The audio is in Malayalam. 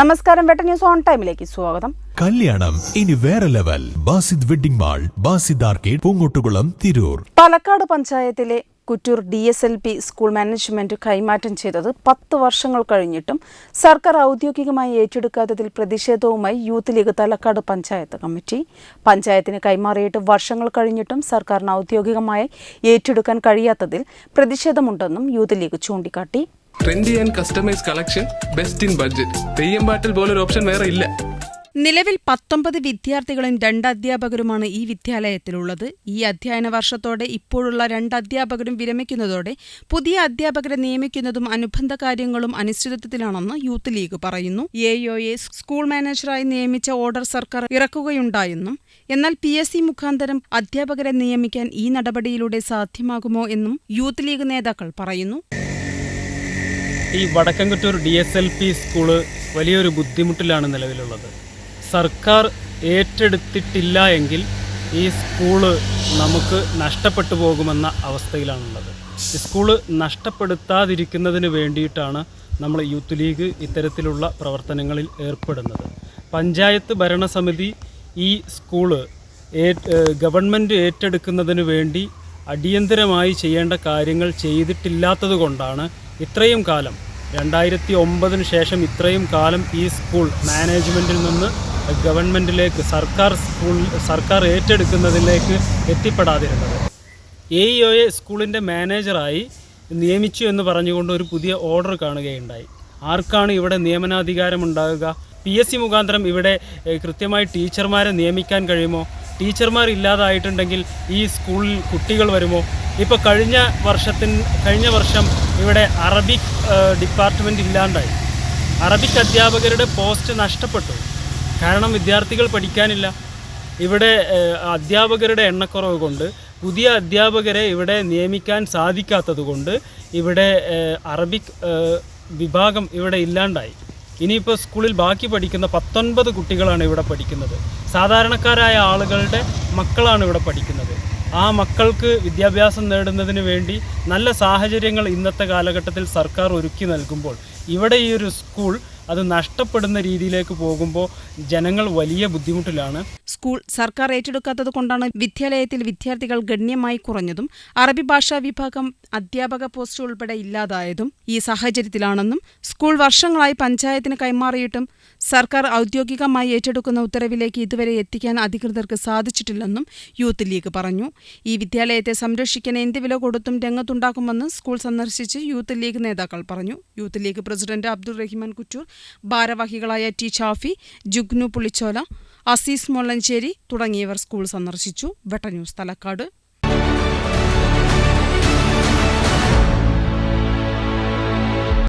നമസ്കാരം, വെട്ട ന്യൂസ് ഓൺ ടൈമിലേക്ക് സ്വാഗതം. കല്യാണം ഇനി വേറെ level. Basid wedding mall, Basid arcade, Poongottukulam, Tirur. Palakkad പഞ്ചായത്തിലെ കുറ്റൂർ DSLP സ്കൂൾ മാനേജ്മെന്റ് കൈമാറ്റം ചെയ്തത് 10 വർഷങ്ങൾ കഴിഞ്ഞിട്ടും സർക്കാർ ഔദ്യോഗികമായി ഏറ്റെടുക്കാത്തതിൽ പ്രതിഷേധവുമായി youth league Thalakkad panchayat committee. പഞ്ചായത്തിന് കൈമാറിയിട്ട് വർഷങ്ങൾ കഴിഞ്ഞിട്ടും സർക്കാരിന് ഔദ്യോഗികമായി ഏറ്റെടുക്കാൻ കഴിയാത്തതിൽ പ്രതിഷേധമുണ്ടെന്നും യൂത്ത് ലീഗ് ചൂണ്ടിക്കാട്ടി. Trendy and customise collection, best in budget. Theyyam പാട്ടിൽ പോലൊരു ഓപ്ഷൻ വേറെ ഇല്ല. നിലവിൽ 19 വിദ്യാർത്ഥികളും 2 അധ്യാപകരുമാണ് ഈ വിദ്യാലയത്തിലുള്ളത്. ഈ അധ്യയന വർഷത്തോടെ ഇപ്പോഴുള്ള 2 അധ്യാപകരും വിരമിക്കുന്നതോടെ പുതിയ അധ്യാപകരെ നിയമിക്കുന്നതും അനുബന്ധ കാര്യങ്ങളും അനിശ്ചിതത്വത്തിലാണെന്ന് യൂത്ത് ലീഗ് പറയുന്നു. AOയെ സ്കൂൾ മാനേജറായി നിയമിച്ച ഓർഡർ സർക്കാർ ഇറക്കുകയുണ്ടായെന്നും എന്നാൽ PSC മുഖാന്തരം അധ്യാപകരെ നിയമിക്കാൻ ഈ നടപടിയിലൂടെ സാധ്യമാകുമോ എന്നും യൂത്ത് ലീഗ് നേതാക്കൾ പറയുന്നു. ഈ വടക്കൻകുറ്റൂർ DSLP സ്കൂള് വലിയൊരു ബുദ്ധിമുട്ടിലാണ് നിലവിലുള്ളത്. സർക്കാർ ഏറ്റെടുത്തിട്ടില്ല എങ്കിൽ ഈ സ്കൂള് നമുക്ക് നഷ്ടപ്പെട്ടു പോകുമെന്ന അവസ്ഥയിലാണുള്ളത്. ഈ സ്കൂള് നഷ്ടപ്പെടുത്താതിരിക്കുന്നതിന് വേണ്ടിയിട്ടാണ് നമ്മൾ യൂത്ത് ലീഗ് ഇത്തരത്തിലുള്ള പ്രവർത്തനങ്ങളിൽ ഏർപ്പെടുന്നത്. പഞ്ചായത്ത് ഭരണസമിതി ഈ സ്കൂള് ഗവൺമെൻറ് ഏറ്റെടുക്കുന്നതിന് വേണ്ടി അടിയന്തരമായി ചെയ്യേണ്ട കാര്യങ്ങൾ ചെയ്തിട്ടില്ലാത്തത് കൊണ്ടാണ് ഇത്രയും കാലം 2009 ശേഷം ഇത്രയും കാലം ഈ സ്കൂൾ മാനേജ്മെൻറ്റിൽ നിന്ന് ഗവൺമെൻറ്റിലേക്ക് സർക്കാർ ഏറ്റെടുക്കുന്നതിലേക്ക് എത്തിപ്പെടാതിരുന്നത്. AOയെ സ്കൂളിൻ്റെ മാനേജറായി നിയമിച്ചു എന്ന് പറഞ്ഞുകൊണ്ട് ഒരു പുതിയ ഓർഡർ കാണുകയുണ്ടായി. ആർക്കാണ് ഇവിടെ നിയമനാധികാരം ഉണ്ടാകുക? PSC മുഖാന്തരം ഇവിടെ കൃത്യമായി ടീച്ചർമാരെ നിയമിക്കാൻ കഴിയുമോ? ടീച്ചർമാർ ഇല്ലാതായിട്ടുണ്ടെങ്കിൽ ഈ സ്കൂളിൽ കുട്ടികൾ വരുമോ? ഇപ്പോൾ കഴിഞ്ഞ വർഷം ഇവിടെ അറബിക് ഡിപ്പാർട്ട്മെൻറ്റ് ഇല്ലാണ്ടായി. അറബിക് അധ്യാപകരുടെ പോസ്റ്റ് നഷ്ടപ്പെട്ടു. കാരണം വിദ്യാർത്ഥികൾ പഠിക്കാനില്ല. ഇവിടെ അധ്യാപകരുടെ എണ്ണക്കുറവ് കൊണ്ട് പുതിയ അധ്യാപകരെ ഇവിടെ നിയമിക്കാൻ സാധിക്കാത്തത് കൊണ്ട് ഇവിടെ അറബിക് വിഭാഗം ഇവിടെ ഇല്ലാണ്ടായി. ഇനിയിപ്പോൾ സ്കൂളിൽ ബാക്കി പഠിക്കുന്ന 19 കുട്ടികളാണ് ഇവിടെ പഠിക്കുന്നത്. സാധാരണക്കാരായ ആളുകളുടെ മക്കളാണ് ഇവിടെ പഠിക്കുന്നത്. ആ മക്കൾക്ക് വിദ്യാഭ്യാസം നേടുന്നതിന് വേണ്ടി നല്ല സാഹചര്യങ്ങൾ ഇന്നത്തെ കാലഘട്ടത്തിൽ സർക്കാർ ഒരുക്കി നൽകുമ്പോൾ ഇവിടെ ഈ ഒരു സ്കൂൾ അത് നഷ്ടപ്പെടുന്ന രീതിയിലേക്ക് പോകുമ്പോൾ ജനങ്ങൾ വലിയ ബുദ്ധിമുട്ടിലാണ്. സ്കൂൾ സർക്കാർ ഏറ്റെടുക്കാത്തത് കൊണ്ടാണ് വിദ്യാലയത്തിൽ വിദ്യാർത്ഥികൾ ഗണ്യമായി കുറഞ്ഞതും അറബി ഭാഷാ വിഭാഗം അധ്യാപക പോസ്റ്റ് ഉൾപ്പെടെ ഇല്ലാതായതും ഈ സാഹചര്യത്തിലാണെന്നും സ്കൂൾ വർഷങ്ങളായി പഞ്ചായത്തിന് കൈമാറിയിട്ടും സർക്കാർ ഔദ്യോഗികമായി ഏറ്റെടുക്കുന്ന ഉത്തരവിലേക്ക് ഇതുവരെ എത്തിക്കാൻ അധികൃതർക്ക് സാധിച്ചിട്ടില്ലെന്നും യൂത്ത് ലീഗ് പറഞ്ഞു. ഈ വിദ്യാലയത്തെ സംരക്ഷിക്കാൻ എന്ത് വില കൊടുത്തും രംഗത്തുണ്ടാക്കുമെന്ന് സ്കൂൾ സന്ദർശിച്ച് യൂത്ത് ലീഗ് നേതാക്കൾ പറഞ്ഞു. Youth League president Abdurahiman Kuttur, ഭാരവാഹികളായ T. ഷാഫി, ജുഗ്നു പുളിച്ചോല, അസീസ് മൊള്ളഞ്ചേരി തുടങ്ങിയവർ സ്കൂൾ സന്ദർശിച്ചു. വെട്ട ന്യൂസ് തലക്കാട്.